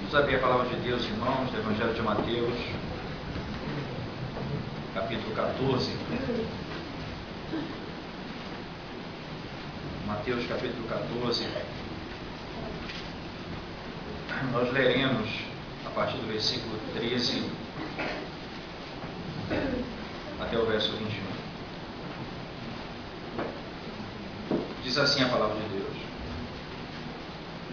Vamos abrir a palavra de Deus, irmãos, do Evangelho de Mateus, capítulo 14. Mateus, capítulo 14. Nós leremos a partir do versículo 13 até o verso 21. Diz assim a palavra de Deus.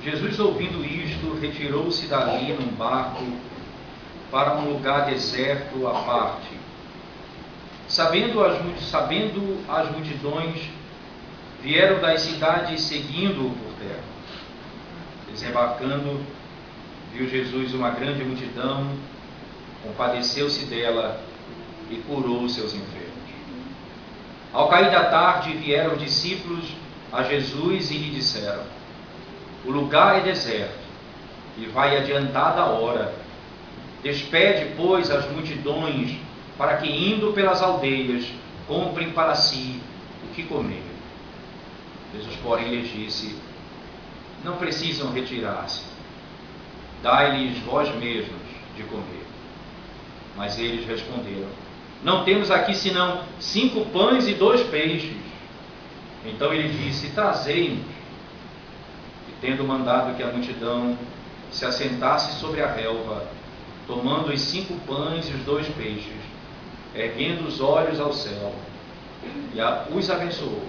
Jesus, ouvindo isto, retirou-se dali num barco para um lugar deserto à parte. Sabendo as multidões, vieram das cidades seguindo-o por terra. Desembarcando, viu Jesus uma grande multidão, compadeceu-se dela e curou os seus enfermos. Ao cair da tarde, vieram os discípulos a Jesus e lhe disseram: o lugar é deserto e vai adiantada a hora. Despede, pois, as multidões, para que, indo pelas aldeias, comprem para si o que comer. Jesus, porém, lhes disse: não precisam retirar-se, dai-lhes vós mesmos de comer. Mas eles responderam: não temos aqui senão 5 pães e 2 peixes. Então ele disse: trazei-nos. Tendo mandado que a multidão se assentasse sobre a relva, tomando os 5 pães e os 2 peixes, erguendo os olhos ao céu, e os abençoou.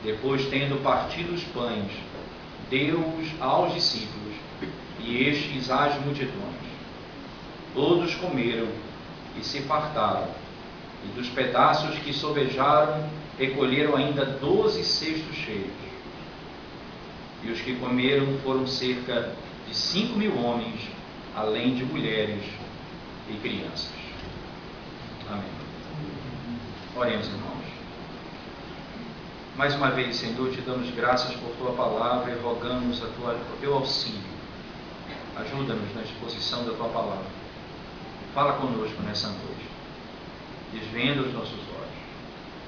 Depois, tendo partido os pães, deu-os aos discípulos, e estes às multidões. Todos comeram e se fartaram, e dos pedaços que sobejaram, recolheram ainda 12 cestos cheios. E os que comeram foram cerca de 5.000 homens, além de mulheres e crianças. Amém. Oremos, irmãos. Mais uma vez, Senhor, te damos graças por tua palavra e rogamos o teu auxílio. Ajuda-nos na exposição da tua palavra. Fala conosco nessa noite. Desvenda os nossos olhos.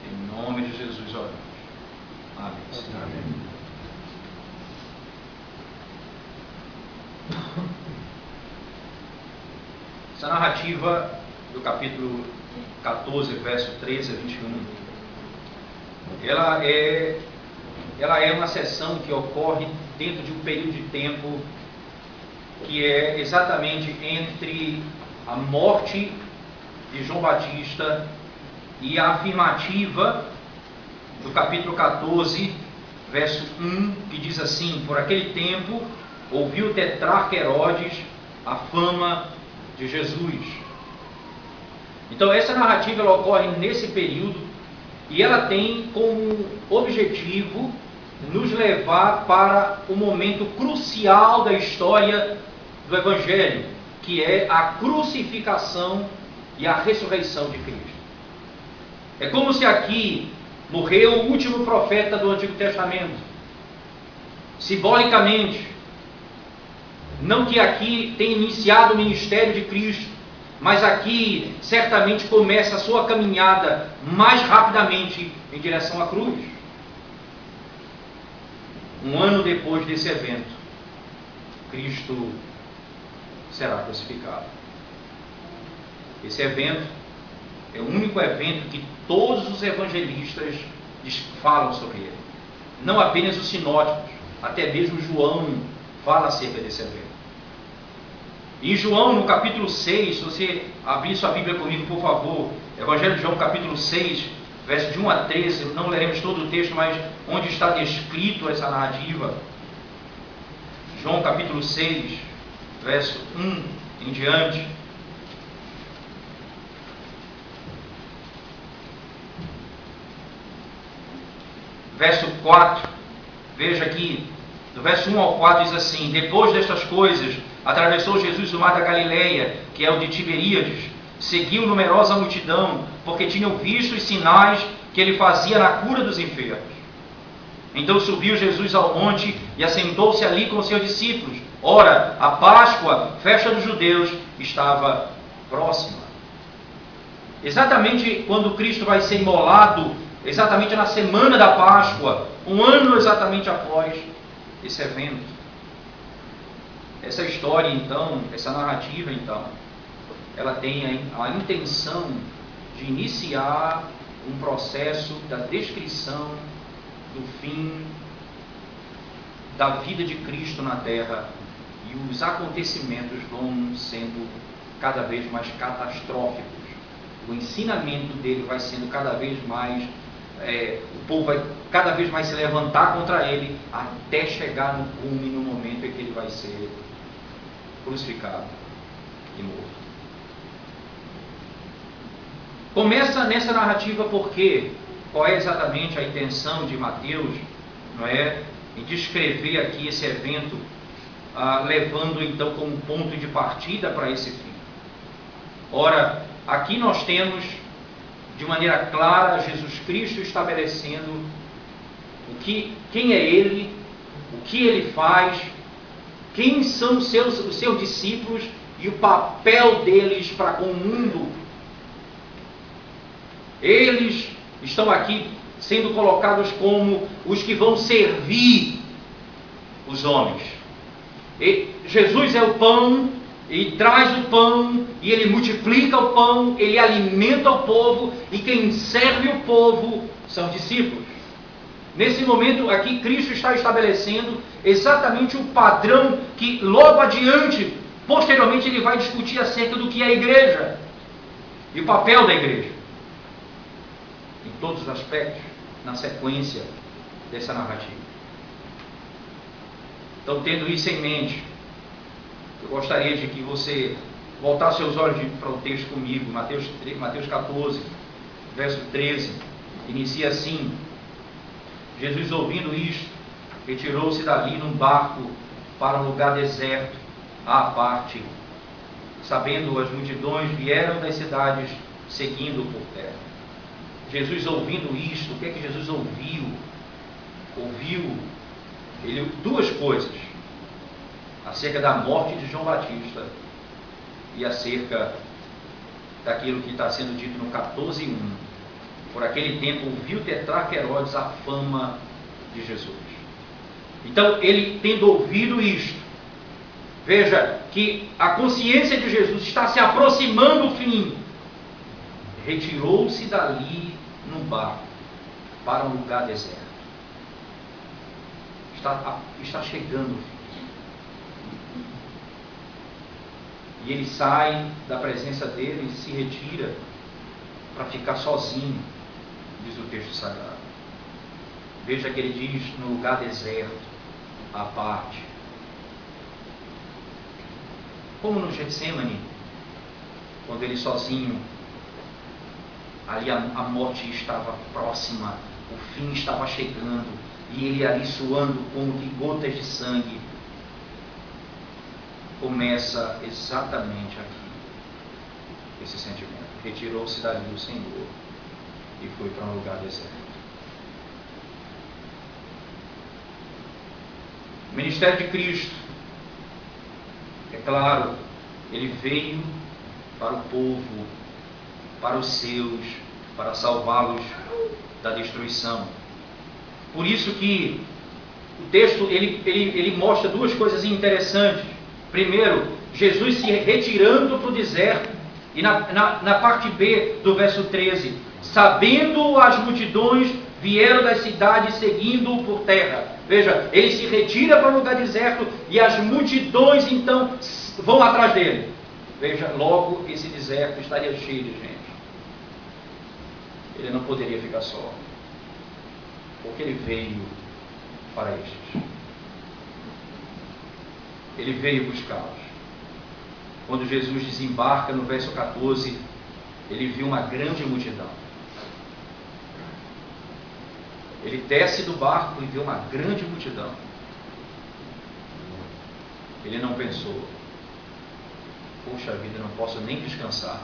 Em nome de Jesus oramos. Amém. Amém. Essa narrativa do capítulo 14, verso 13 a 21, ela é uma sessão que ocorre dentro de um período de tempo que é exatamente entre a morte de João Batista e a afirmativa do capítulo 14, verso 1, que diz assim: por aquele tempo ouviu o tetrarca Herodes a fama de Jesus. Então essa narrativa ela ocorre nesse período e ela tem como objetivo nos levar para o momento crucial da história do Evangelho, que é a crucificação e a ressurreição de Cristo. É como se aqui morreu o último profeta do Antigo Testamento. Simbolicamente, não que aqui tenha iniciado o ministério de Cristo, mas aqui certamente começa a sua caminhada mais rapidamente em direção à cruz. Um ano depois desse evento, Cristo será crucificado. Esse evento é o único evento que todos os evangelistas falam sobre ele. Não apenas os sinóticos, até mesmo João fala acerca desse evento. Em João, no capítulo 6, se você abrir sua Bíblia comigo, por favor, Evangelho de João, capítulo 6, verso de 1 a 13, não leremos todo o texto, mas onde está descrito essa narrativa. João, capítulo 6, verso 1 em diante. Verso 4, veja aqui, do verso 1 ao 4 diz assim: depois destas coisas, atravessou Jesus o mar da Galileia, que é o de Tiberíades, seguiu numerosa multidão, porque tinham visto os sinais que ele fazia na cura dos enfermos. Então subiu Jesus ao monte e assentou-se ali com seus discípulos. Ora, a Páscoa, festa dos judeus, estava próxima. Exatamente quando Cristo vai ser imolado, exatamente na semana da Páscoa, um ano exatamente após esse evento. Essa história, então, essa narrativa, então, ela tem a intenção de iniciar um processo da descrição do fim da vida de Cristo na Terra, e os acontecimentos vão sendo cada vez mais catastróficos. O ensinamento dele vai sendo cada vez mais, o povo vai cada vez mais se levantar contra ele, até chegar no cume, no momento em que ele vai ser crucificado e morto. Começa nessa narrativa porque qual é exatamente a intenção de Mateus, não é, em descrever aqui esse evento, levando então como ponto de partida para esse fim. Ora, aqui nós temos de maneira clara Jesus Cristo estabelecendo quem é Ele, o que Ele faz, quem são os seus discípulos e o papel deles para com o mundo. Eles estão aqui sendo colocados como os que vão servir os homens. E Jesus é o pão, e traz o pão, e ele multiplica o pão, ele alimenta o povo, e quem serve o povo são discípulos. Nesse momento aqui, Cristo está estabelecendo exatamente o padrão que logo adiante, posteriormente, ele vai discutir acerca do que é a igreja e o papel da igreja, em todos os aspectos, na sequência dessa narrativa. Então, tendo isso em mente, eu gostaria de que você voltasse seus olhos para o texto comigo. Mateus 14, verso 13, inicia assim: Jesus, ouvindo isto, retirou-se dali num barco para um lugar deserto, à parte. Sabendo as multidões, vieram das cidades, seguindo por terra. Jesus, ouvindo isto, o que é que Jesus ouviu? Ouviu duas coisas: acerca da morte de João Batista e acerca daquilo que está sendo dito no 14:1. Por aquele tempo ouviu Tetrarca Herodes a fama de Jesus. Então, ele tendo ouvido isto, veja que a consciência de Jesus está se aproximando do fim. Retirou-se dali num barco para um lugar deserto. Está chegando o fim. E ele sai da presença dele e se retira para ficar sozinho, diz o texto sagrado. Veja que ele diz no lugar deserto, à parte. Como no Getsemane, quando ele sozinho, ali a morte estava próxima, o fim estava chegando, e ele ali suando como que gotas de sangue. Começa exatamente aqui esse sentimento. Retirou-se dali o Senhor e foi para um lugar deserto. O ministério de Cristo, é claro, ele veio para o povo, para os seus, para salvá-los da destruição. Por isso que o texto ele mostra duas coisas interessantes. Primeiro, Jesus se retirando para o deserto, e na parte B do verso 13, sabendo as multidões, vieram das cidades seguindo-o por terra. Veja, ele se retira para um lugar deserto e as multidões então vão atrás dele. Veja, logo esse deserto estaria cheio de gente. Ele não poderia ficar só, porque ele veio para estes. Ele veio buscá-los. Quando Jesus desembarca no verso 14, ele viu uma grande multidão. Ele desce do barco e vê uma grande multidão. Ele não pensou: poxa vida, eu não posso nem descansar.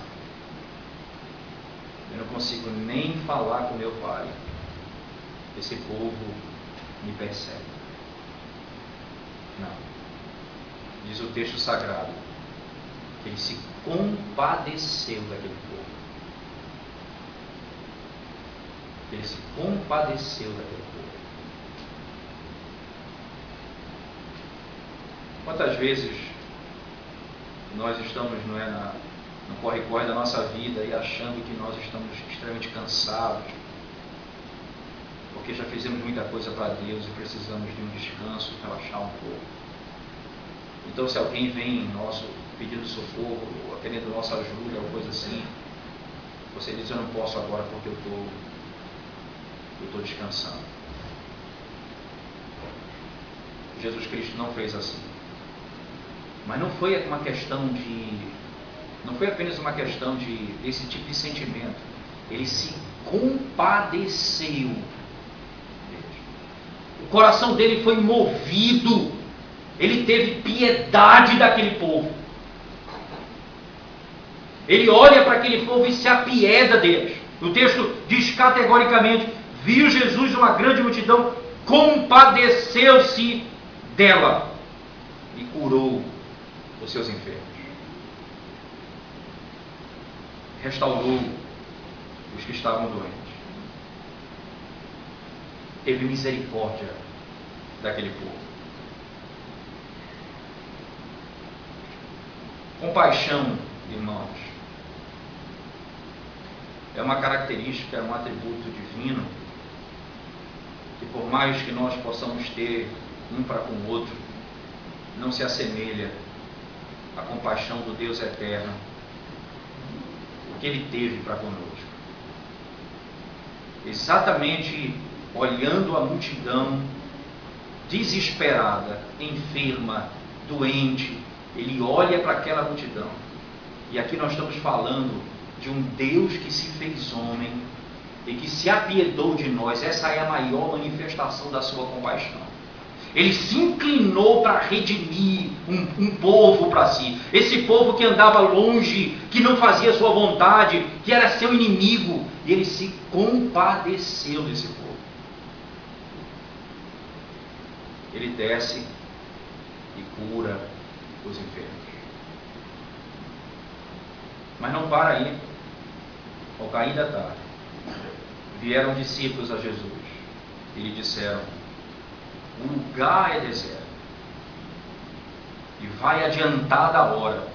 Eu não consigo nem falar com meu pai. Esse povo me persegue. Não. Diz o texto sagrado que ele se compadeceu daquele povo. Ele se compadeceu daquele povo. Quantas vezes nós estamos no corre-corre da nossa vida e achando que nós estamos extremamente cansados, porque já fizemos muita coisa para Deus e precisamos de um descanso, relaxar um pouco. Então, se alguém vem nosso pedindo socorro, ou querendo nossa ajuda, ou coisa assim, você diz: eu não posso agora porque eu estou descansando. Jesus Cristo não fez assim. Mas não foi apenas uma questão desse tipo de sentimento. Ele se compadeceu. O coração dele foi movido. Ele teve piedade daquele povo. Ele olha para aquele povo e se apieda deles. O texto diz categoricamente: viu Jesus uma grande multidão, compadeceu-se dela e curou os seus enfermos. Restaurou os que estavam doentes. Teve misericórdia daquele povo. Compaixão, irmãos, é uma característica, é um atributo divino que, por mais que nós possamos ter um para com o outro, não se assemelha à compaixão do Deus eterno, o que Ele teve para conosco. Exatamente olhando a multidão desesperada, enferma, doente, Ele olha para aquela multidão. E aqui nós estamos falando de um Deus que se fez homem e que se apiedou de nós. Essa é a maior manifestação da sua compaixão. Ele se inclinou para redimir um povo para si. Esse povo que andava longe, que não fazia sua vontade, que era seu inimigo. E ele se compadeceu desse povo. Ele desce e cura os enfermos. Mas não para aí. Ao cair da tarde, vieram discípulos a Jesus e lhe disseram: o lugar é deserto e vai adiantada a hora.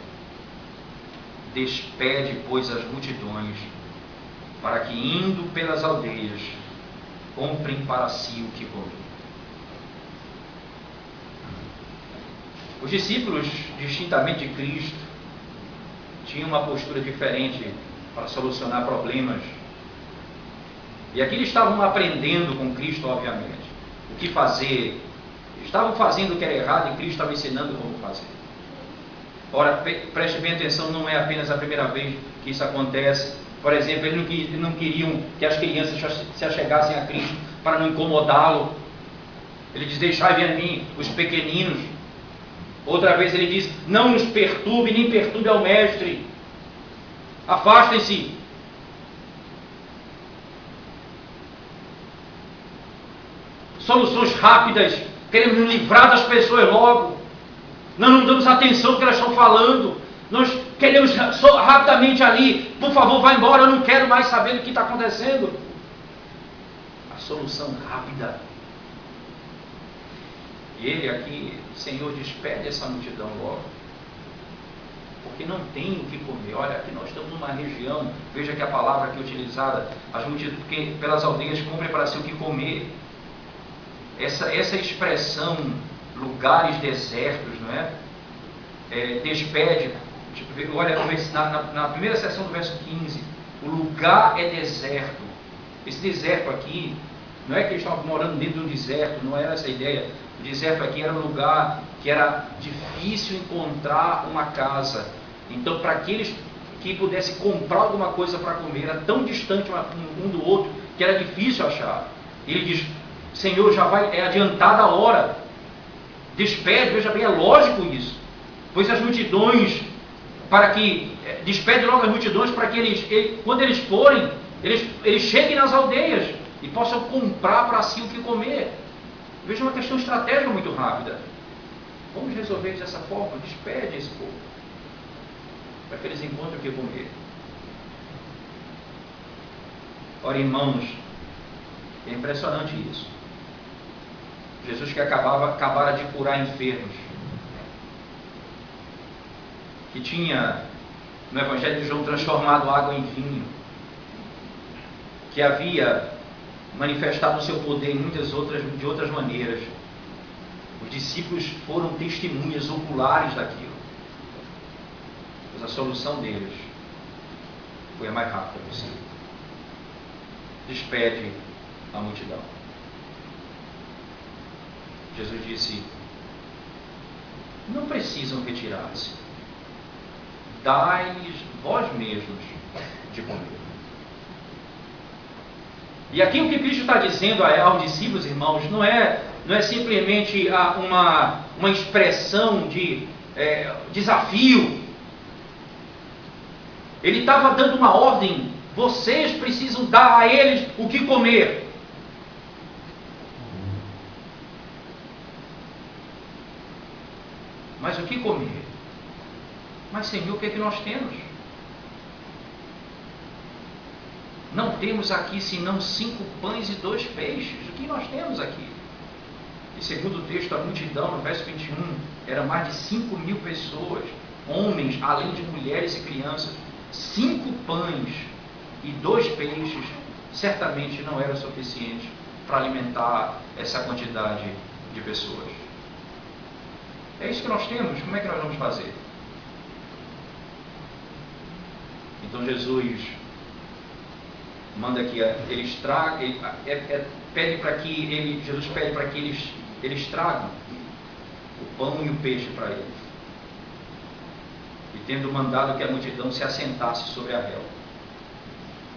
Despede, pois, as multidões, para que, indo pelas aldeias, comprem para si o que comer. Os discípulos, distintamente de Cristo, tinham uma postura diferente para solucionar problemas. E aqui eles estavam aprendendo com Cristo, obviamente, o que fazer. Estavam fazendo o que era errado e Cristo estava ensinando como fazer. Ora, preste bem atenção, não é apenas a primeira vez que isso acontece. Por exemplo, eles não queriam que as crianças se achegassem a Cristo para não incomodá-lo. Ele diz: deixai-me a mim, os pequeninos. Outra vez ele diz: não nos perturbe, nem perturbe ao mestre. Afastem-se. Soluções rápidas. Queremos nos livrar das pessoas logo. Nós não damos atenção ao que elas estão falando. Nós queremos rapidamente ali: por favor, vá embora, eu não quero mais saber do que está acontecendo. A solução rápida. E ele aqui: Senhor, despede essa multidão logo, porque não tem o que comer. Olha, aqui nós estamos numa região, veja que a palavra aqui utilizada, as multidões, porque pelas aldeias comprem para si o que comer. Essa expressão, lugares desertos, não é? Despede, olha, na primeira seção do verso 15, o lugar é deserto. Esse deserto aqui, não é que eles estavam morando dentro do deserto, não era essa a ideia. O deserto aqui era um lugar que era difícil encontrar uma casa. Então, para aqueles que pudessem comprar alguma coisa para comer, era tão distante um do outro que era difícil achar. Ele diz: Senhor, é adiantada a hora. Despede, veja bem, é lógico isso. Pois as multidões, despede logo as multidões para que quando eles forem, eles cheguem nas aldeias e possam comprar para si o que comer. Veja, uma questão estratégica muito rápida. Vamos resolver isso dessa forma: despede esse povo, para que eles encontrem o que comer. Ora, irmãos, é impressionante isso. Jesus que acabara de curar enfermos, que tinha no Evangelho de João transformado água em vinho, que havia manifestado o seu poder de outras maneiras. Os discípulos foram testemunhas oculares daquilo, mas a solução deles foi a mais rápida possível. Despede a multidão. Jesus disse: não precisam retirar-se, dai-lhes vós mesmos de comer. E aqui o que Cristo está dizendo aos discípulos, irmãos, não é simplesmente uma expressão de desafio. Ele estava dando uma ordem: vocês precisam dar a eles o que comer. Mas o que comer? Mas, Senhor, o que é que nós temos? Não temos aqui senão 5 pães e 2 peixes. O que nós temos aqui? E segundo o texto, a multidão, no verso 21, era mais de 5.000 pessoas, homens, além de mulheres e crianças. 5 pães e 2 peixes certamente não era suficiente para alimentar essa quantidade de pessoas. É isso que nós temos. Como é que nós vamos fazer? Então Jesus manda que eles tragam, pede para que Jesus pede para que eles tragam o pão e o peixe para eles. E tendo mandado que a multidão se assentasse sobre a relva,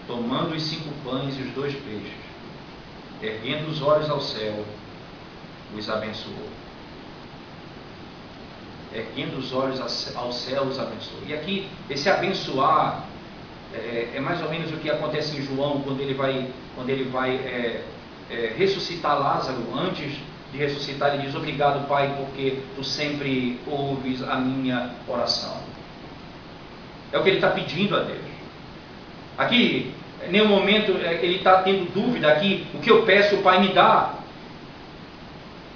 tomando os 5 pães e os 2 peixes, erguendo os olhos ao céu, os abençoou. Erguendo os olhos ao céu, os abençoou. E aqui, esse abençoar é mais ou menos o que acontece em João, quando ele vai ressuscitar Lázaro. Antes de ressuscitar, ele diz: obrigado, Pai, porque tu sempre ouves a minha oração. É o que ele está pedindo a Deus. Aqui, em nenhum momento ele está tendo dúvida aqui: o que eu peço, o Pai me dá.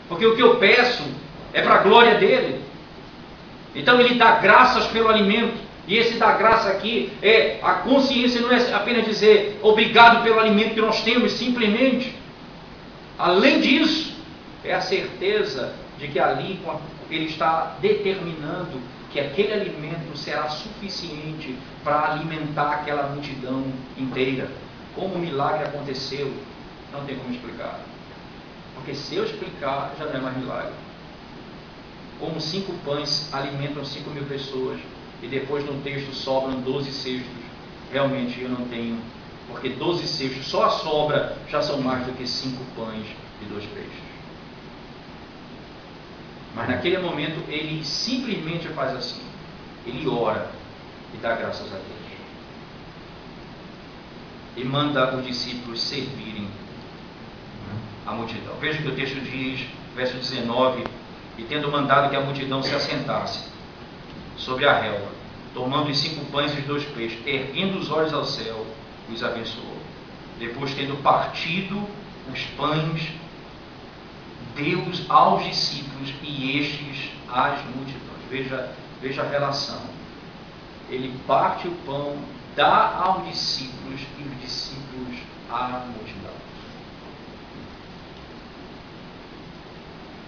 Porque o que eu peço é para a glória dele. Então ele dá graças pelo alimento. E esse dar graça aqui é a consciência, não é apenas dizer obrigado pelo alimento que nós temos, simplesmente. Além disso, é a certeza de que ali ele está determinando que aquele alimento será suficiente para alimentar aquela multidão inteira. Como o milagre aconteceu, não tem como explicar. Porque se eu explicar, já não é mais milagre. Como 5 pães alimentam 5.000 pessoas, e depois no texto sobram 12 cestos, realmente eu não tenho, porque 12 cestos, só a sobra, já são mais do que 5 pães e 2 peixes. Mas naquele momento ele simplesmente faz assim, ele ora e dá graças a Deus. E manda os discípulos servirem a multidão. Veja o que o texto diz, verso 19: e tendo mandado que a multidão se assentasse sobre a relva, tomando os 5 pães e os 2 peixes, erguendo os olhos ao céu, os abençoou. Depois, tendo partido os pães, deu-os aos discípulos e estes às multidões. Veja a relação. Ele parte o pão, dá aos discípulos e os discípulos à multidão.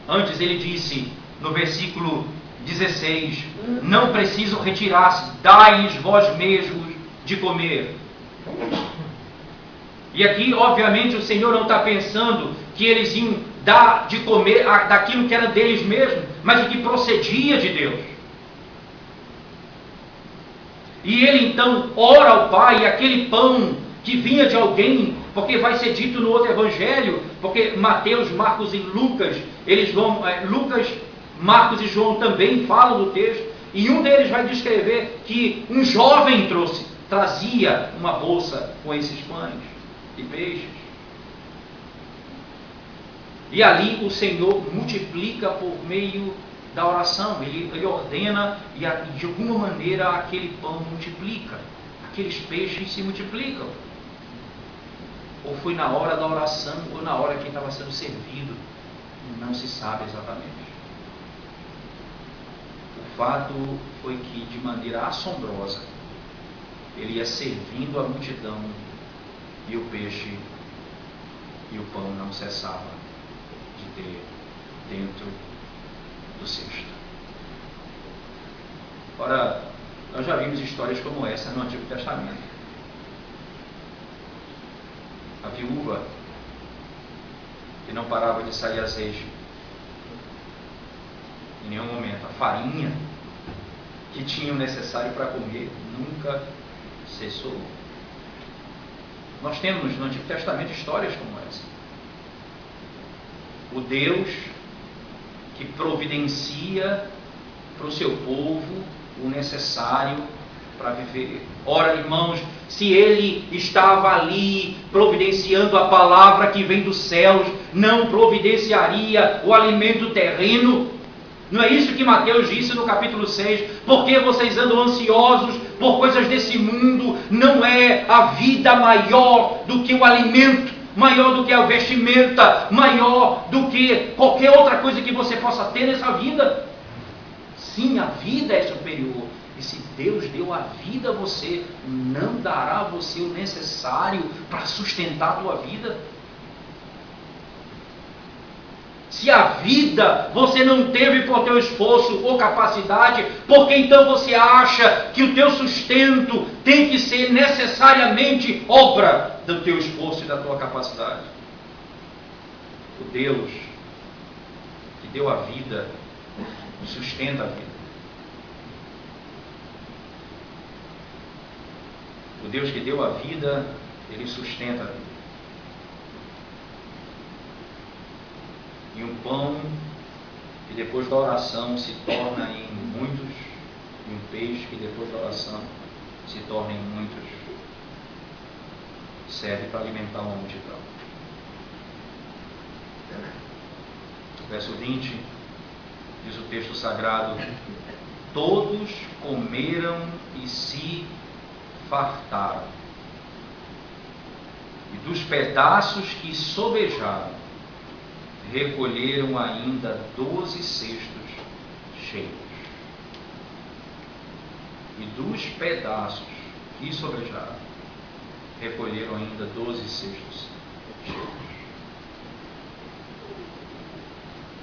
Antes ele disse, no versículo 16: não precisam retirar-se, dai-lhes vós mesmos de comer. E aqui, obviamente, o Senhor não está pensando que eles iam dar de comer daquilo que era deles mesmos, mas o que procedia de Deus. E ele então ora ao Pai, e aquele pão que vinha de alguém, porque vai ser dito no outro evangelho, porque Mateus, Marcos e Lucas, Lucas, Marcos e João também falam do texto, e um deles vai descrever que um jovem trazia uma bolsa com esses pães e peixes. E ali o Senhor multiplica por meio da oração. Ele ordena e de alguma maneira aquele pão multiplica, aqueles peixes se multiplicam. Ou foi na hora da oração ou na hora que estava sendo servido, não se sabe exatamente. O fato foi que, de maneira assombrosa, ele ia servindo a multidão e o peixe e o pão não cessava de ter dentro do cesto. Ora, nós já vimos histórias como essa no Antigo Testamento. A viúva que não parava de sair azeite em nenhum momento. A farinha que tinha o necessário para comer nunca cessou. Nós temos no Antigo Testamento histórias como essa. O Deus que providencia para o seu povo o necessário para viver. Ora, irmãos, se Ele estava ali providenciando a palavra que vem dos céus, não providenciaria o alimento terreno? Não é isso que Mateus disse no capítulo 6? Porque vocês andam ansiosos por coisas desse mundo? Não é a vida maior do que o alimento, maior do que a vestimenta, maior do que qualquer outra coisa que você possa ter nessa vida? Sim, a vida é superior. E se Deus deu a vida a você, não dará a você o necessário para sustentar a tua vida? Se a vida você não teve por teu esforço ou capacidade, por que então você acha que o teu sustento tem que ser necessariamente obra do teu esforço e da tua capacidade? O Deus que deu a vida, sustenta a vida. O Deus que deu a vida, Ele sustenta a vida. E um pão que depois da oração se torna em muitos, e um peixe que depois da oração se torna em muitos, serve para alimentar uma multidão. Verso 20, diz o texto sagrado: todos comeram e se fartaram, e dos pedaços que sobejaram, recolheram ainda 12 cestos cheios. E dos pedaços que sobrejaram, recolheram ainda 12 cestos cheios.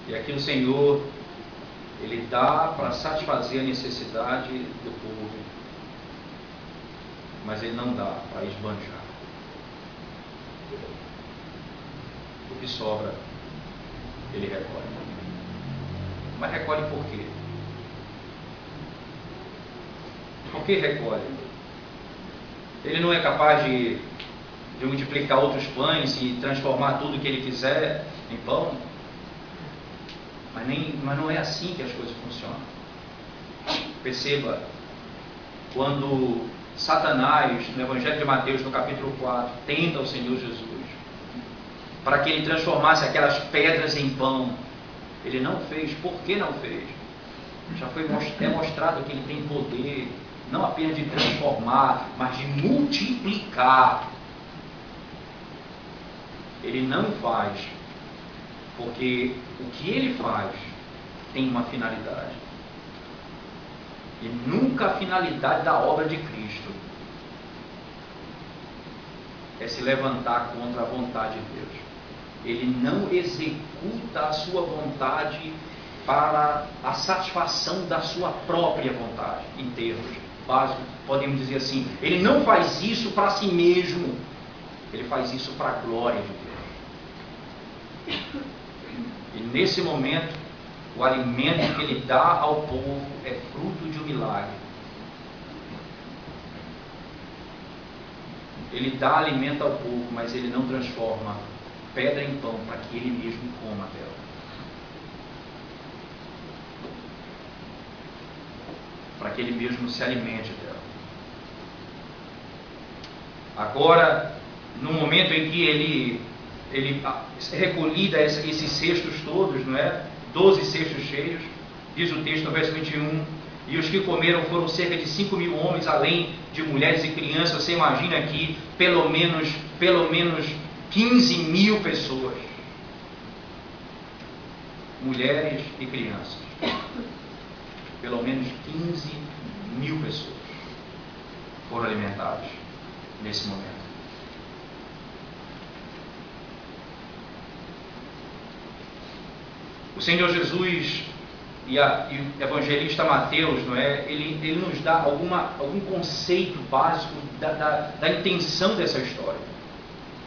E aqui o Senhor, Ele dá para satisfazer a necessidade do povo, mas Ele não dá para esbanjar. O que sobra, Ele recolhe. Mas recolhe por quê? Por que recolhe? Ele não é capaz de multiplicar outros pães e transformar tudo que Ele quiser em pão? Mas não é assim que as coisas funcionam. Perceba, quando Satanás, no Evangelho de Mateus, no capítulo 4, tenta o Senhor Jesus para que Ele transformasse aquelas pedras em pão, Ele não fez. Por que não fez? Já foi demonstrado que Ele tem poder, não apenas de transformar, mas de multiplicar. Ele não faz, porque o que Ele faz tem uma finalidade. E nunca a finalidade da obra de Cristo é se levantar contra a vontade de Deus. Ele não executa a sua vontade para a satisfação da sua própria vontade, em termos básicos, podemos dizer assim. Ele não faz isso para si mesmo, Ele faz isso para a glória de Deus. E nesse momento, o alimento que Ele dá ao povo é fruto de um milagre. Ele dá alimento ao povo, mas Ele não transforma pedra em pão para que Ele mesmo coma dela. Para que Ele mesmo se alimente dela. Agora, no momento em que ele recolhida esses cestos todos, não é? 12 cestos cheios, diz o texto no verso 21, e os que comeram foram cerca de 5.000 homens, além de mulheres e crianças. Você imagina aqui pelo menos 15.000 pelo menos 15 mil pessoas foram alimentadas nesse momento. O Senhor Jesus e o evangelista Mateus, não é? Ele nos dá algum conceito básico da intenção dessa história.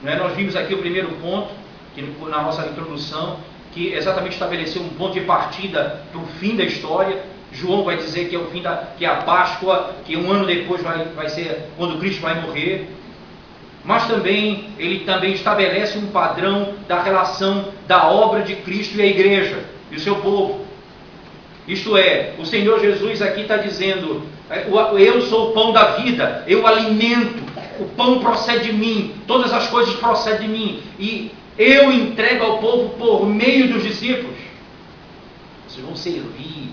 Não é? Nós vimos aqui o primeiro ponto, que na nossa introdução, que exatamente estabeleceu um ponto de partida para o fim da história. João vai dizer que é o fim que é a Páscoa, que um ano depois vai ser quando Cristo vai morrer. Mas também ele também estabelece um padrão da relação da obra de Cristo e a igreja e o seu povo. Isto é, o Senhor Jesus aqui está dizendo: eu sou o pão da vida, eu alimento, o pão procede de mim, todas as coisas procedem de mim, e eu entrego ao povo por meio dos discípulos. Vocês vão servir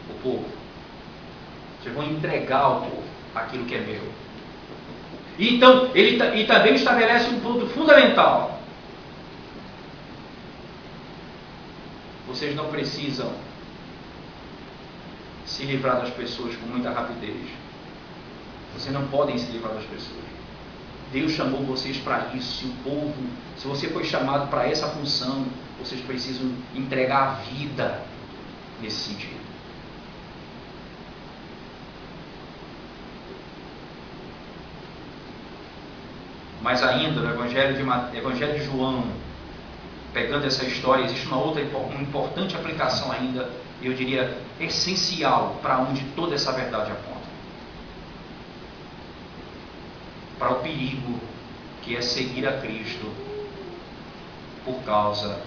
o povo, vocês vão entregar ao povo aquilo que é meu. Então, ele também estabelece um ponto fundamental. Vocês não precisam se livrar das pessoas com muita rapidez. Vocês não podem se livrar das pessoas. Deus chamou vocês para isso. Se você foi chamado para essa função, vocês precisam entregar a vida nesse sentido. Mas ainda, no Evangelho de João, pegando essa história, existe uma importante aplicação ainda, eu diria, essencial para onde toda essa verdade aponta. Para o perigo que é seguir a Cristo por causa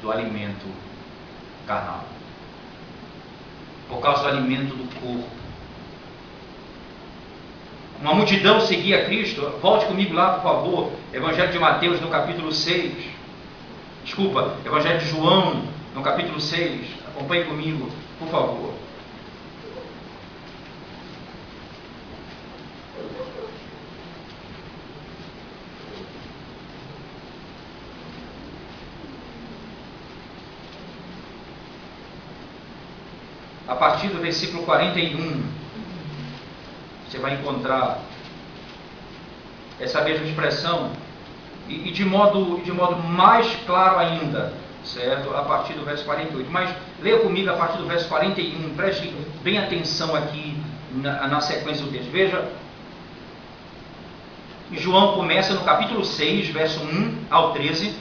do alimento carnal. Por causa do alimento do corpo. Uma multidão seguia Cristo. Volte comigo lá, por favor. Evangelho de Mateus, no capítulo 6. Desculpa, Evangelho de João, no capítulo 6. Acompanhe comigo, por favor. A partir do versículo 41, você vai encontrar essa mesma expressão, e de modo mais claro ainda, certo? A partir do verso 48. Mas leia comigo a partir do verso 41, preste bem atenção aqui na sequência do texto. Veja, João começa no capítulo 6, verso 1 ao 13,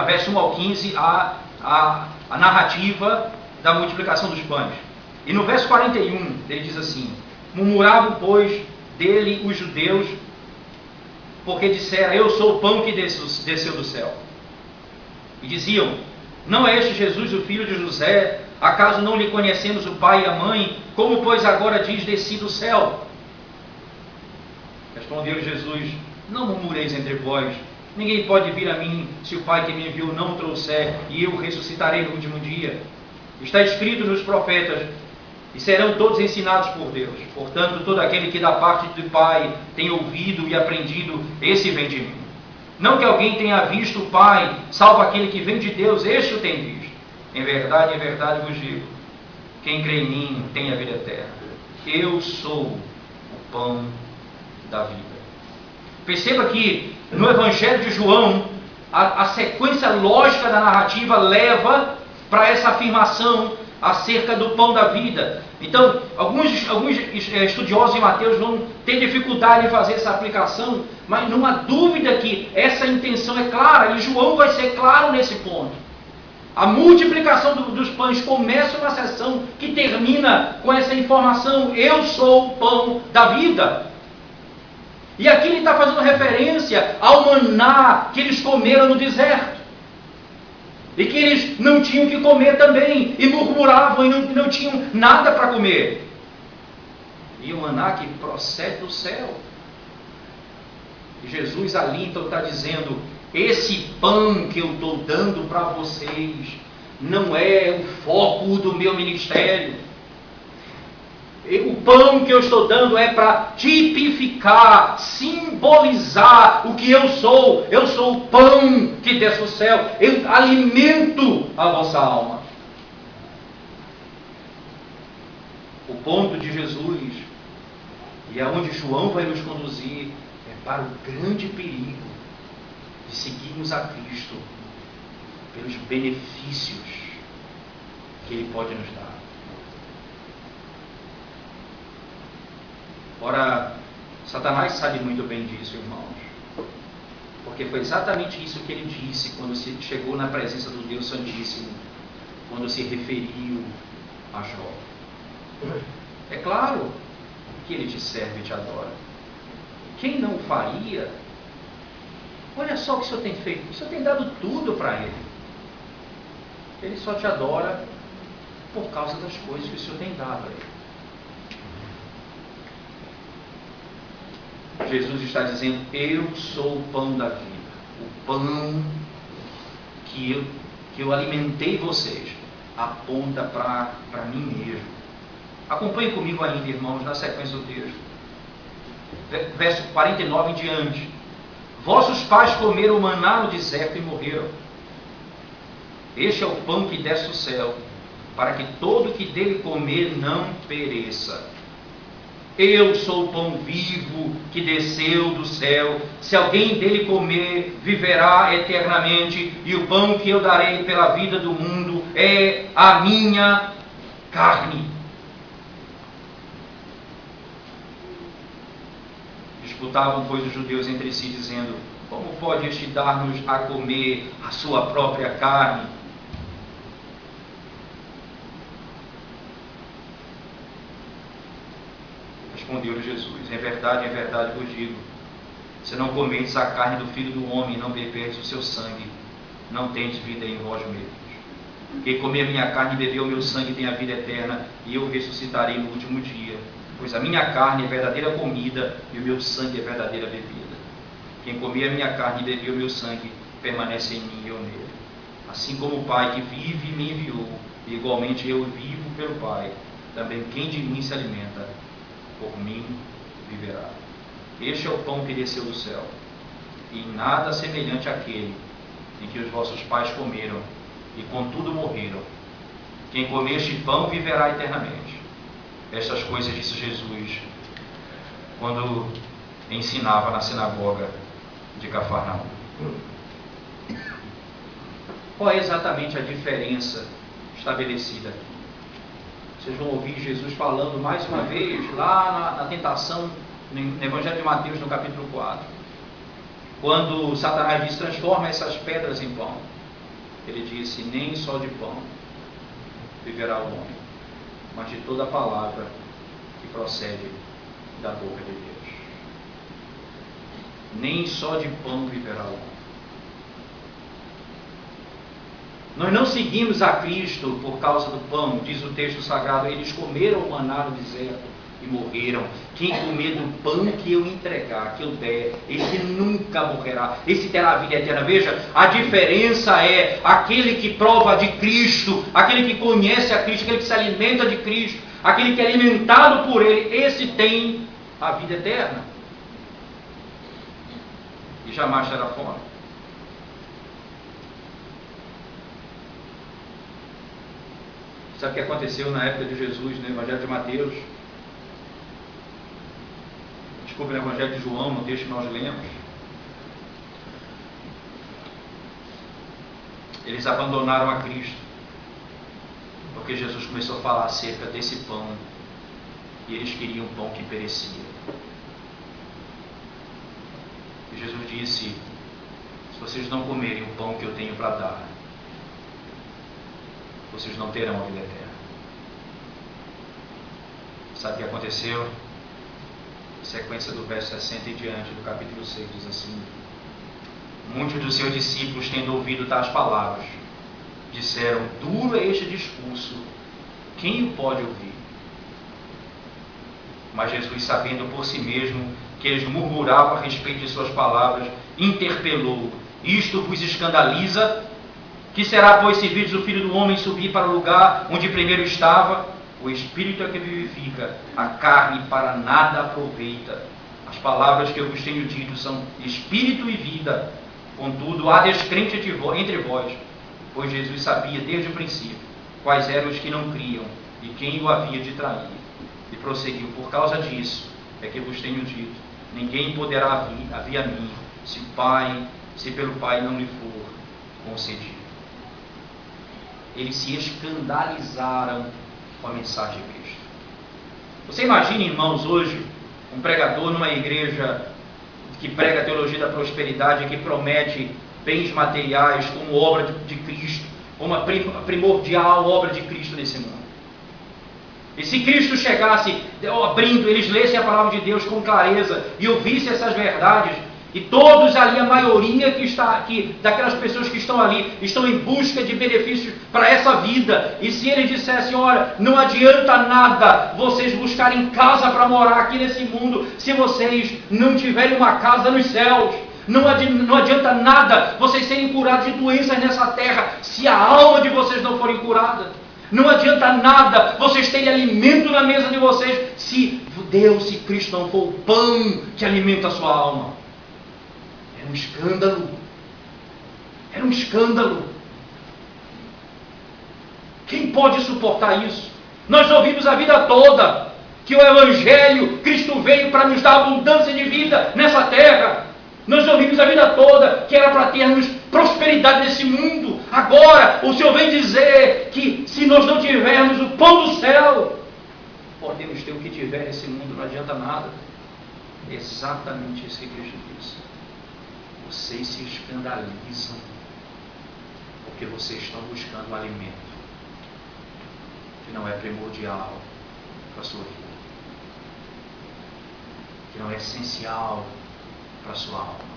verso 1 ao 15, a narrativa da multiplicação dos pães. E no verso 41, ele diz assim: murmuravam, pois, dele os judeus, porque disseram: eu sou o pão que desceu do céu. E diziam: não é este Jesus o filho de José? Acaso não lhe conhecemos o pai e a mãe? Como, pois, agora diz: desci do céu? Respondeu Jesus: não murmureis entre vós. Ninguém pode vir a mim se o Pai que me enviou não o trouxer, e eu ressuscitarei no último dia. Está escrito nos profetas: e serão todos ensinados por Deus. Portanto, todo aquele que da parte do Pai tem ouvido e aprendido, esse vem de mim. Não que alguém tenha visto o Pai, salvo aquele que vem de Deus, este o tem visto. Em verdade vos digo, quem crê em mim tem a vida eterna. Eu sou o pão da vida. Perceba que no Evangelho de João, a sequência lógica da narrativa leva para essa afirmação acerca do pão da vida. Então, alguns estudiosos de Mateus vão ter dificuldade em fazer essa aplicação, mas não há dúvida que essa intenção é clara, e João vai ser claro nesse ponto. A multiplicação dos pães começa uma sessão que termina com essa informação: eu sou o pão da vida. E aqui ele está fazendo referência ao maná que eles comeram no deserto. E que eles não tinham que comer também, e murmuravam, e não tinham nada para comer. E o maná que procede do céu. E Jesus ali então está dizendo: esse pão que eu estou dando para vocês não é o foco do meu ministério. O pão que eu estou dando é para tipificar, simbolizar o que eu sou. Eu sou o pão que desce do céu. Eu alimento a vossa alma. O ponto de Jesus, e aonde João vai nos conduzir, é para o grande perigo de seguirmos a Cristo pelos benefícios que Ele pode nos dar. Ora, Satanás sabe muito bem disso, irmãos, porque foi exatamente isso que ele disse quando se chegou na presença do Deus Santíssimo, quando se referiu a Jó. É claro que ele te serve e te adora. Quem não faria? Olha só o que o Senhor tem feito. O Senhor tem dado tudo para ele. Ele só te adora por causa das coisas que o Senhor tem dado a ele. Jesus está dizendo: eu sou o pão da vida. O pão que eu alimentei vocês aponta para mim mesmo. Acompanhe comigo ainda, irmãos, na sequência do texto. Verso 49 em diante. Vossos pais comeram o maná no deserto e morreram. Este é o pão que desce do céu, para que todo que dele comer não pereça. Eu sou o pão vivo que desceu do céu. Se alguém dele comer, viverá eternamente. E o pão que eu darei pela vida do mundo é a minha carne. Disputavam, pois, os judeus entre si, dizendo: como pode este dar-nos a comer a sua própria carne? Respondeu-lhe Jesus: em verdade vos digo, se não comerdes a carne do Filho do Homem e não beberdes o seu sangue, não tendes vida em vós mesmos. Quem comer a minha carne e beber o meu sangue tem a vida eterna, e eu ressuscitarei no último dia. Pois a minha carne é verdadeira comida e o meu sangue é verdadeira bebida. Quem comer a minha carne e beber o meu sangue permanece em mim e eu nele. Assim como o Pai que vive me enviou, e igualmente eu vivo pelo Pai, também quem de mim se alimenta, por mim viverá. Este é o pão que desceu do céu, e nada semelhante àquele em que os vossos pais comeram, e contudo morreram. Quem comer este pão viverá eternamente. Estas coisas disse Jesus quando ensinava na sinagoga de Cafarnaum. Qual é exatamente a diferença estabelecida aqui? Vocês vão ouvir Jesus falando mais uma vez lá na tentação, no Evangelho de Mateus, no capítulo 4. Quando Satanás diz: transforma essas pedras em pão. Ele disse: nem só de pão viverá o homem, mas de toda a palavra que procede da boca de Deus. Nem só de pão viverá o homem. Nós não seguimos a Cristo por causa do pão, diz o texto sagrado. Eles comeram o maná no deserto e morreram. Quem comer do pão que eu entregar, que eu der, esse nunca morrerá, esse terá a vida eterna. Veja, a diferença é aquele que prova de Cristo, aquele que conhece a Cristo, aquele que se alimenta de Cristo, aquele que é alimentado por Ele, esse tem a vida eterna e jamais terá fome. Sabe o que aconteceu na época de Jesus, no Evangelho de Mateus? Desculpe, no Evangelho de João, no texto que nós lemos. Eles abandonaram a Cristo, porque Jesus começou a falar acerca desse pão, e eles queriam pão que perecia. E Jesus disse: se vocês não comerem o pão que eu tenho para dar, vocês não terão a vida eterna. Sabe o que aconteceu? Sequência do verso 60 e diante do capítulo 6 diz assim: muitos dos seus discípulos, tendo ouvido tais palavras, disseram: duro é este discurso, quem o pode ouvir? Mas Jesus, sabendo por si mesmo que eles murmuravam a respeito de suas palavras, interpelou: isto vos escandaliza? Que será, pois, se virdes o Filho do Homem subir para o lugar onde primeiro estava? O Espírito é que vivifica, a carne para nada aproveita. As palavras que eu vos tenho dito são Espírito e vida. Contudo, há descrente entre vós, pois Jesus sabia desde o princípio quais eram os que não criam e quem o havia de trair. prosseguiu: por causa disso é que vos tenho dito, ninguém poderá vir a mim, se pelo Pai não lhe for concedido. Eles se escandalizaram com a mensagem de Cristo. Você imagina, irmãos, hoje, um pregador numa igreja que prega a teologia da prosperidade, que promete bens materiais como obra de Cristo, como a primordial obra de Cristo nesse mundo. E se Cristo chegasse abrindo, eles lessem a palavra de Deus com clareza e ouvissem essas verdades, e todos ali, a maioria que está aqui, daquelas pessoas que estão ali, estão em busca de benefícios para essa vida, e se eles dissessem: olha, não adianta nada vocês buscarem casa para morar aqui nesse mundo, se vocês não tiverem uma casa nos céus. Não adianta nada vocês serem curados de doenças nessa terra, se a alma de vocês não forem curada. Não adianta nada vocês terem alimento na mesa de vocês, se Deus, se Cristo não for o pão que alimenta a sua alma. Era um escândalo. Era um escândalo. Quem pode suportar isso? Nós ouvimos a vida toda que o Evangelho, Cristo veio para nos dar abundância de vida nessa terra. Nós ouvimos a vida toda que era para termos prosperidade nesse mundo. Agora o Senhor vem dizer que se nós não tivermos o pão do céu, podemos ter o que tiver nesse mundo, não adianta nada. É exatamente isso que Cristo disse. Vocês se escandalizam porque vocês estão buscando um alimento que não é primordial para a sua vida, que não é essencial para a sua alma.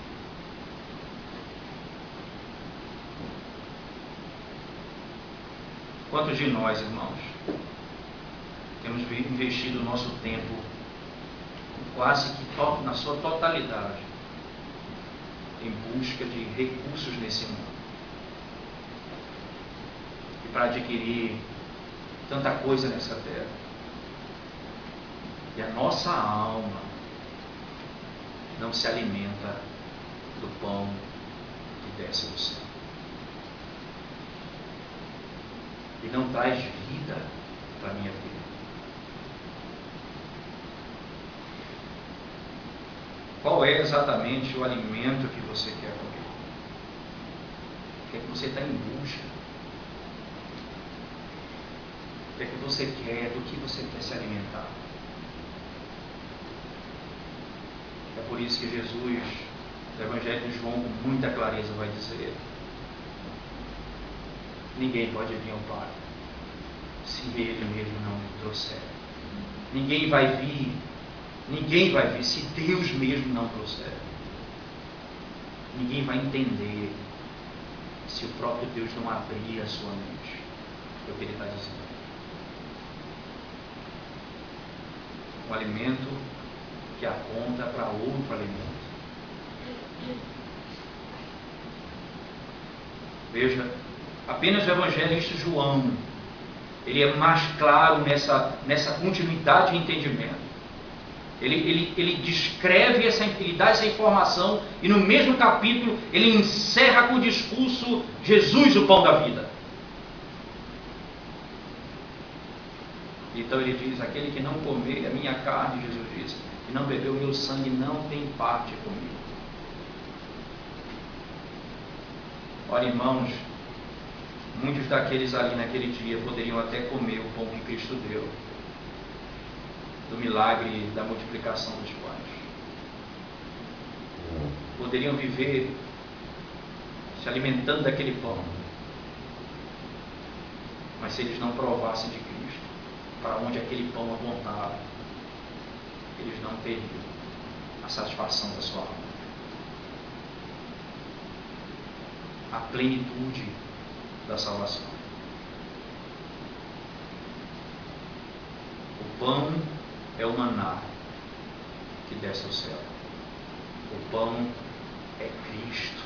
Quantos de nós, irmãos, temos investido o nosso tempo quase que na sua totalidade em busca de recursos nesse mundo, e para adquirir tanta coisa nessa terra, e a nossa alma não se alimenta do pão que desce do céu, e não traz vida para a minha vida. Qual é exatamente o alimento que você quer comer? O que é que você está em busca? O que é que você quer? Do que você quer se alimentar? É por isso que Jesus, no Evangelho de João, com muita clareza, vai dizer: ninguém pode vir ao Pai se Ele mesmo não me trouxer. Ninguém vai vir se Deus mesmo não trouxer. Ninguém vai entender se o próprio Deus não abrir a sua mente. É o que Ele está dizendo. Um alimento que aponta para outro alimento. Veja, apenas o evangelista João, ele é mais claro nessa continuidade de entendimento. Ele descreve ele dá essa informação, e no mesmo capítulo ele encerra com o discurso: Jesus, o pão da vida. Então ele diz: aquele que não comer a minha carne, Jesus diz, e não beber o meu sangue, não tem parte comigo. Ora, irmãos, muitos daqueles ali naquele dia poderiam até comer o pão que Cristo deu, do milagre da multiplicação dos pães. Poderiam viver se alimentando daquele pão, mas se eles não provassem de Cristo, para onde aquele pão apontava, eles não teriam a satisfação da sua alma, a plenitude da salvação. O pão é o maná que desce ao céu. O pão é Cristo.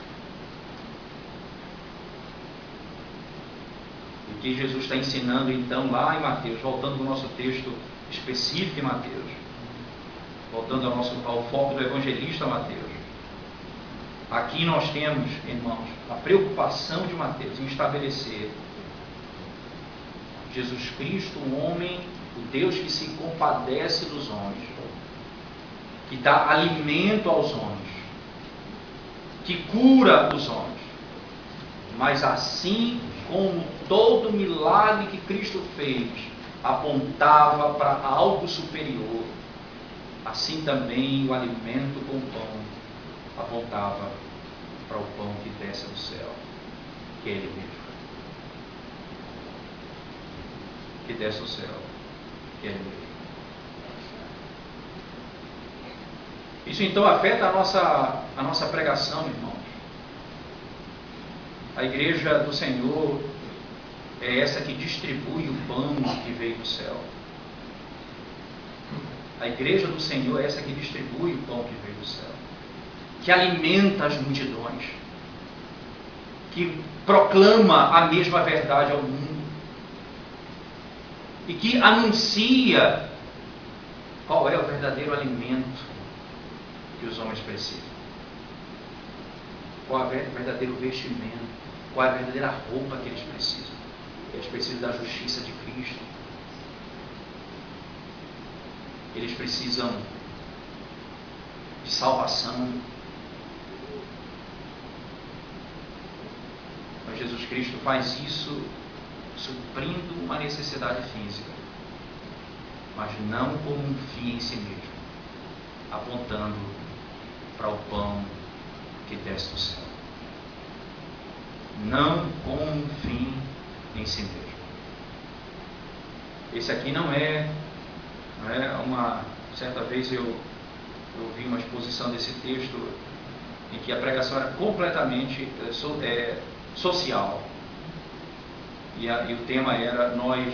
O que Jesus está ensinando então lá em Mateus, voltando ao nosso texto específico em Mateus, voltando ao foco do evangelista Mateus. Aqui nós temos, irmãos, a preocupação de Mateus em estabelecer Jesus Cristo, um homem o Deus que se compadece dos homens, que dá alimento aos homens, que cura os homens. Mas assim como todo milagre que Cristo fez apontava para algo superior, assim também o alimento com o pão apontava para o pão que desce do céu, que é Ele mesmo. Que desce do céu, que é Ele mesmo. Isso então afeta a nossa pregação, irmãos. A igreja do Senhor é essa que distribui o pão que veio do céu. A igreja do Senhor é essa que distribui o pão que veio do céu, que alimenta as multidões, que proclama a mesma verdade ao mundo e que anuncia qual é o verdadeiro alimento que os homens precisam, qual é o verdadeiro vestimento, qual é a verdadeira roupa que eles precisam. Eles precisam da justiça de Cristo. Eles precisam de salvação. Mas Jesus Cristo faz isso suprindo uma necessidade física, mas não como um fim em si mesmo, apontando para o pão que desce do céu. Não como um fim em si mesmo. Esse aqui não é uma... Certa vez eu ouvi uma exposição desse texto em que a pregação era completamente social. E o tema era: nós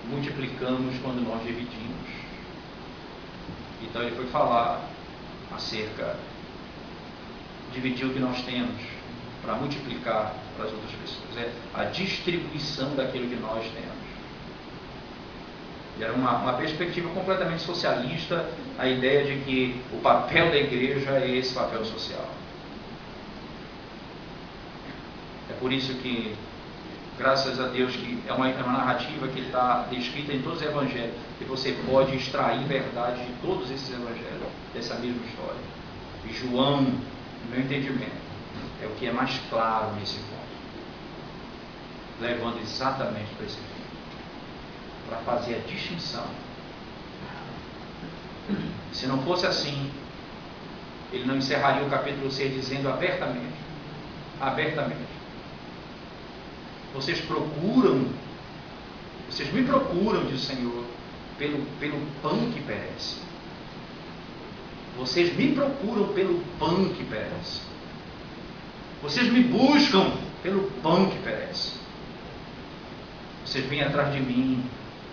multiplicamos quando nós dividimos. Então ele foi falar acerca, dividir o que nós temos para multiplicar para as outras pessoas. É a distribuição daquilo que nós temos. E era uma perspectiva completamente socialista, a ideia de que o papel da igreja é esse papel social. É por isso que, graças a Deus, que é uma narrativa que está descrita em todos os evangelhos, e você pode extrair verdade de todos esses evangelhos, dessa mesma história. E João, no meu entendimento, é o que é mais claro nesse ponto, levando exatamente para esse fim, para fazer a distinção. Se não fosse assim, ele não encerraria o capítulo 6 dizendo abertamente: vocês me procuram, diz o Senhor, pelo pão que perece. Vocês me procuram pelo pão que perece. Vocês me buscam pelo pão que perece. Vocês vêm atrás de mim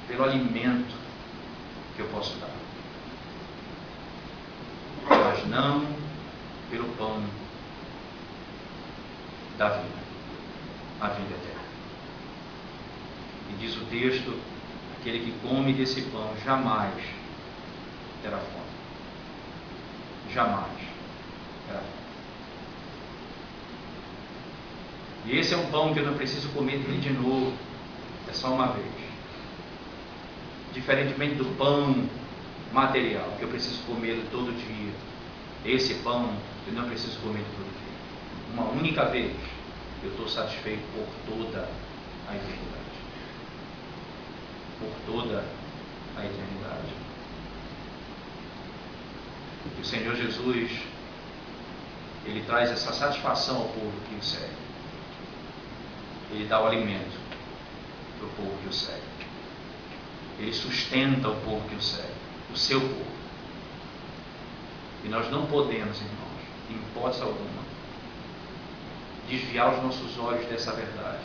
pelo alimento que eu posso dar, mas não pelo pão da vida, a vida eterna. E diz o texto: aquele que come desse pão jamais terá fome. Jamais terá fome. E esse é um pão que eu não preciso comer dele de novo, é só uma vez. Diferentemente do pão material, que eu preciso comer todo dia, esse pão eu não preciso comer todo dia. Uma única vez eu estou satisfeito por toda a eternidade. Por toda a eternidade. E o Senhor Jesus, Ele traz essa satisfação ao povo que o segue. Ele dá o alimento para o povo que o segue. Ele sustenta o povo que o segue, o seu povo. E nós não podemos, irmãos, em hipótese alguma, desviar os nossos olhos dessa verdade,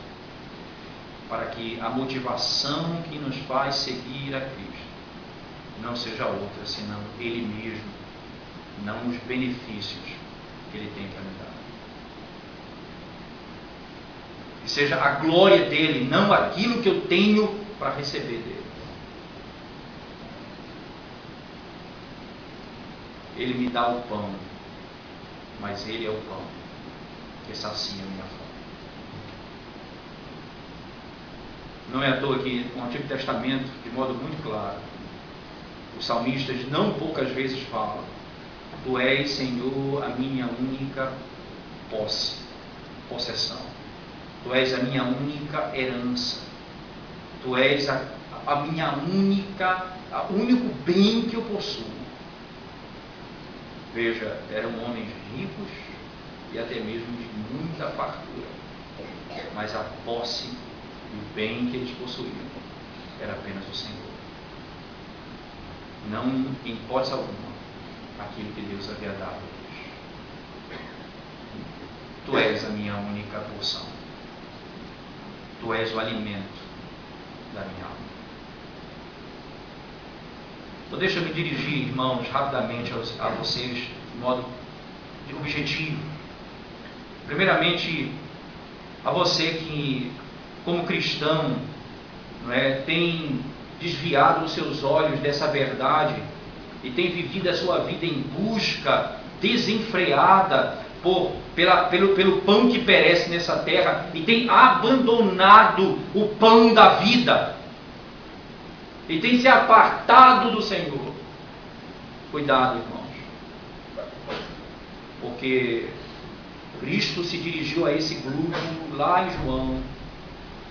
para que a motivação que nos faz seguir a Cristo não seja outra, senão Ele mesmo, não os benefícios que Ele tem para me dar. Que seja a glória dEle, não aquilo que eu tenho para receber dEle. Ele me dá o pão, mas Ele é o pão que sacia a minha fome. Não é à toa que no Antigo Testamento, de modo muito claro, os salmistas não poucas vezes falam: Tu és, Senhor, a minha única possessão. Tu és a minha única herança. Tu és a minha o único bem que eu possuo. Veja, eram homens ricos e até mesmo de muita fartura, mas a posse e o bem que eles possuíam era apenas o Senhor. Não, em hipótese alguma, aquilo que Deus havia dado a eles. Tu és a minha única porção. Tu és o alimento da minha alma. Então deixa eu me dirigir, irmãos, rapidamente a vocês, de modo objetivo. Primeiramente, a você que, como cristão, não é, tem desviado os seus olhos dessa verdade e tem vivido a sua vida em busca desenfreada pelo pão que perece nessa terra e tem abandonado o pão da vida e tem se apartado do Senhor. Cuidado, irmãos, porque Cristo se dirigiu a esse grupo lá em João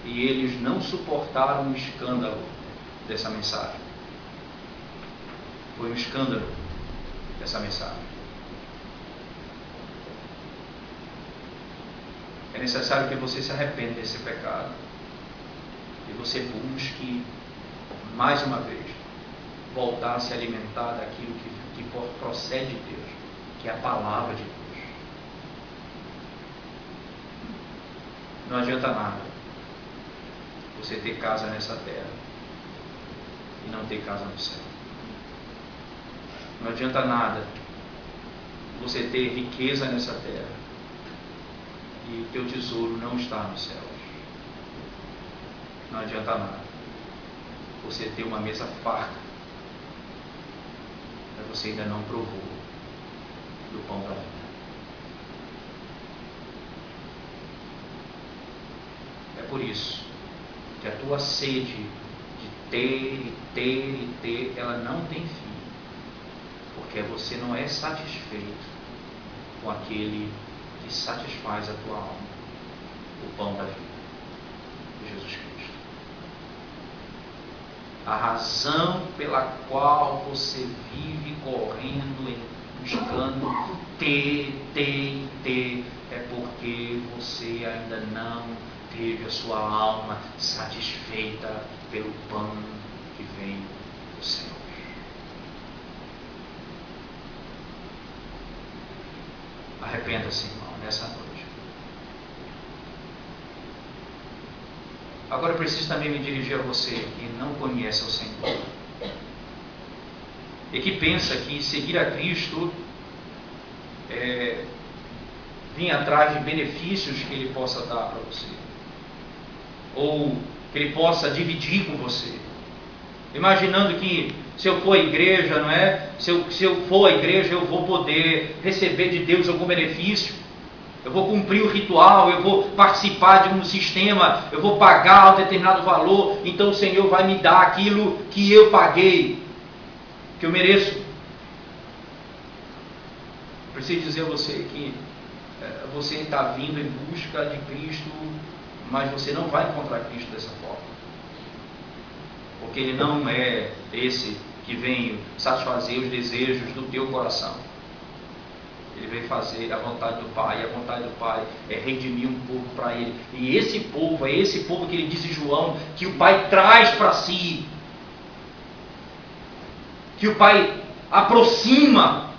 e eles não suportaram o escândalo dessa mensagem. Foi um escândalo dessa mensagem. É necessário que você se arrependa desse pecado e você busque mais uma vez voltar a se alimentar daquilo que procede de Deus, que é a palavra de Deus. Não adianta nada você ter casa nessa terra e não ter casa no céu. Não adianta nada você ter riqueza nessa terra e o teu tesouro não está nos céus. Não adianta nada você ter uma mesa farta, mas você ainda não provou do pão da vida. É por isso que a tua sede de ter, ela não tem fim, porque você não é satisfeito com aquele que satisfaz a tua alma, o pão da vida, Jesus Cristo. A razão pela qual você vive correndo, buscando ter, é porque você ainda não teve a sua alma satisfeita pelo pão que vem do Senhor. Arrependa-se, irmão, nessa noite. Agora eu preciso também me dirigir a você que não conhece o Senhor e que pensa que seguir a Cristo vir atrás de benefícios que Ele possa dar para você, ou que Ele possa dividir com você, imaginando que se eu for à igreja, não é? Se eu for à igreja, eu vou poder receber de Deus algum benefício. Eu vou cumprir o ritual, eu vou participar de um sistema, eu vou pagar um determinado valor, então o Senhor vai me dar aquilo que eu paguei, que eu mereço. Preciso dizer a você que você está vindo em busca de Cristo, mas você não vai encontrar Cristo dessa forma. Porque Ele não é esse que vem satisfazer os desejos do teu coração. Ele veio fazer a vontade do Pai, e a vontade do Pai é redimir um povo para Ele. E esse povo, é esse povo que Ele diz em João, que o Pai traz para si, que o Pai aproxima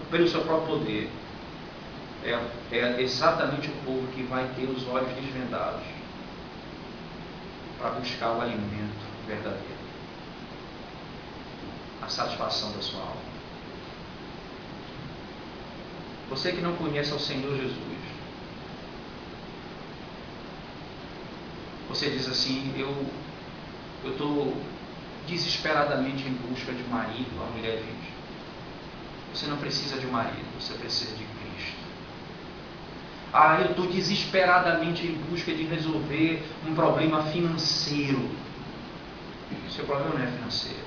pelo seu próprio poder. É exatamente o povo que vai ter os olhos desvendados para buscar o alimento verdadeiro, a satisfação da sua alma. Você que não conhece ao Senhor Jesus, você diz assim: eu estou desesperadamente em busca de marido. A mulher diz: você não precisa de um marido, você precisa de Cristo. Eu estou desesperadamente em busca de resolver um problema financeiro. O seu problema não é financeiro.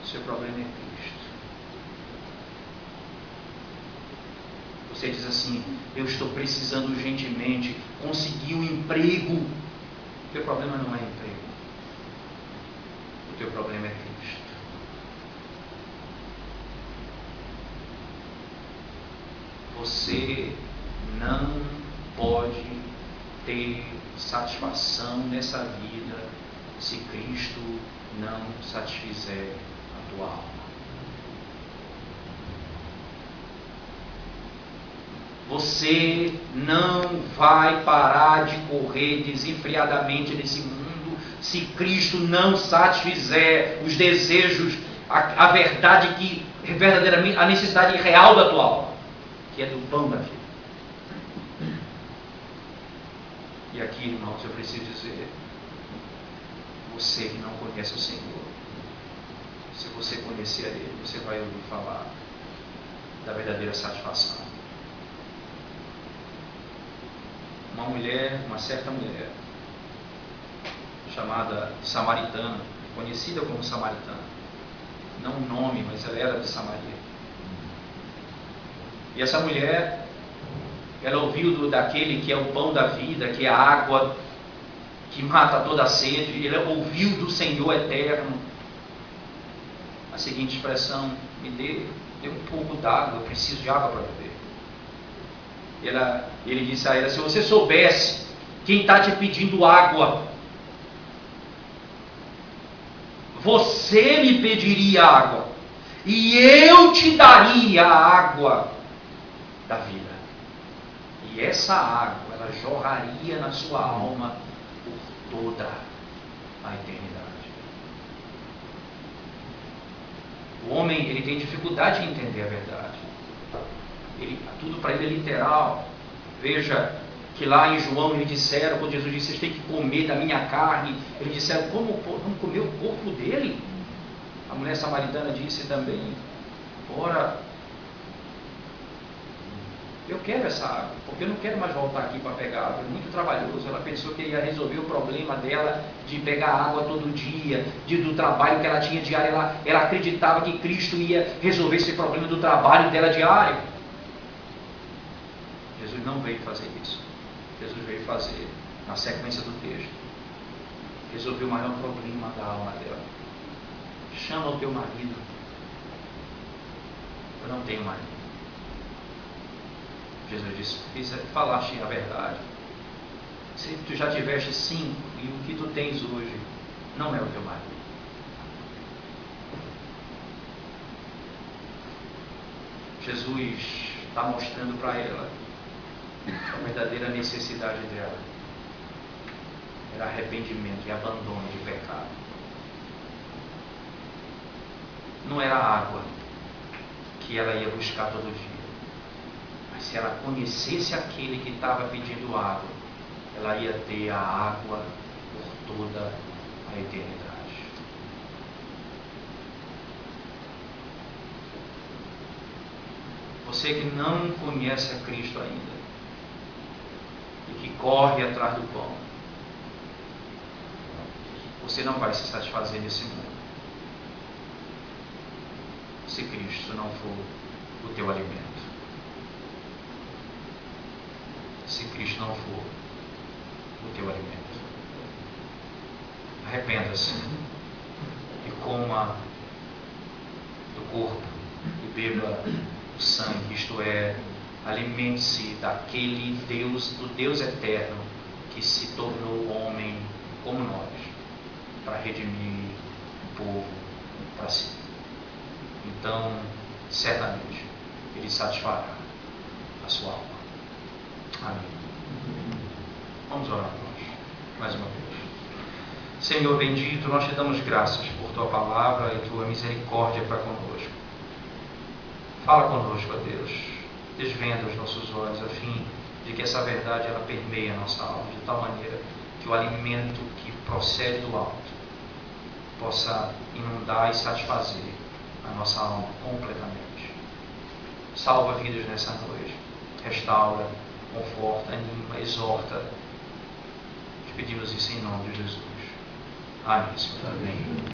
O seu problema é Cristo. Você diz assim: eu estou precisando urgentemente conseguir um emprego. O teu problema não é emprego. O teu problema é Cristo. Você não pode ter satisfação nessa vida se Cristo não satisfizer a tua alma. Você não vai parar de correr desenfreadamente nesse mundo se Cristo não satisfizer os desejos, a verdade que verdadeiramente, a necessidade real da tua alma, que é do pão da vida. E aqui, irmãos, eu preciso dizer, você que não conhece o Senhor, se você conhecer Ele, você vai ouvir falar da verdadeira satisfação. Uma certa mulher, chamada Samaritana, conhecida como Samaritana, não o nome, mas ela era de Samaria. E essa mulher, ela ouviu daquele que é o pão da vida, que é a água que mata toda a sede, ela ouviu do Senhor eterno a seguinte expressão: me dê um pouco d'água, eu preciso de água para beber. Ele disse a ela: se você soubesse quem está te pedindo água, você me pediria água, e eu te daria a água da vida. E essa água, ela jorraria na sua alma por toda a eternidade. O homem, ele tem dificuldade em entender a verdade. Tudo para ele é literal. Veja que lá em João eles disseram, quando Jesus disse: vocês têm que comer da minha carne, eles disseram: como vamos comer o corpo dele? A mulher samaritana disse também: ora, eu quero essa água, porque eu não quero mais voltar aqui para pegar água, é muito trabalhoso. Ela pensou que ia resolver o problema dela de pegar água todo dia, do trabalho que ela tinha diário. Ela acreditava que Cristo ia resolver esse problema do trabalho dela diário. Jesus não veio fazer isso. Jesus veio fazer, na sequência do texto, resolver o maior problema da alma dela. Chama o teu marido. Eu não tenho marido. Jesus disse: falaste a verdade. Se tu já tiveste 5 e o que tu tens hoje não é o teu marido. Jesus está mostrando para ela a verdadeira necessidade dela. Era arrependimento e abandono de pecado. Não era a água que ela ia buscar todo dia. Mas se ela conhecesse aquele que estava pedindo água, ela ia ter a água por toda a eternidade. Você que não conhece a Cristo ainda e que corre atrás do pão, você não vai se satisfazer nesse mundo se Cristo não for o teu alimento. Se Cristo não for o teu alimento. Arrependa-se e coma do corpo e beba o sangue, isto é, alimente-se daquele Deus, do Deus eterno que se tornou homem como nós, para redimir o povo para si. Então, certamente, Ele satisfará a sua alma. Amém. Vamos orar mais uma vez. Senhor bendito, nós te damos graças por tua palavra e tua misericórdia para conosco. Fala conosco, ó Deus. Desvenda os nossos olhos, a fim de que essa verdade ela permeie a nossa alma, de tal maneira que o alimento que procede do alto possa inundar e satisfazer a nossa alma completamente. Salva vidas nessa noite. Restaura conforta, anima, exorta. Te pedimos isso em nome de Jesus. Amém, Senhor. Amém.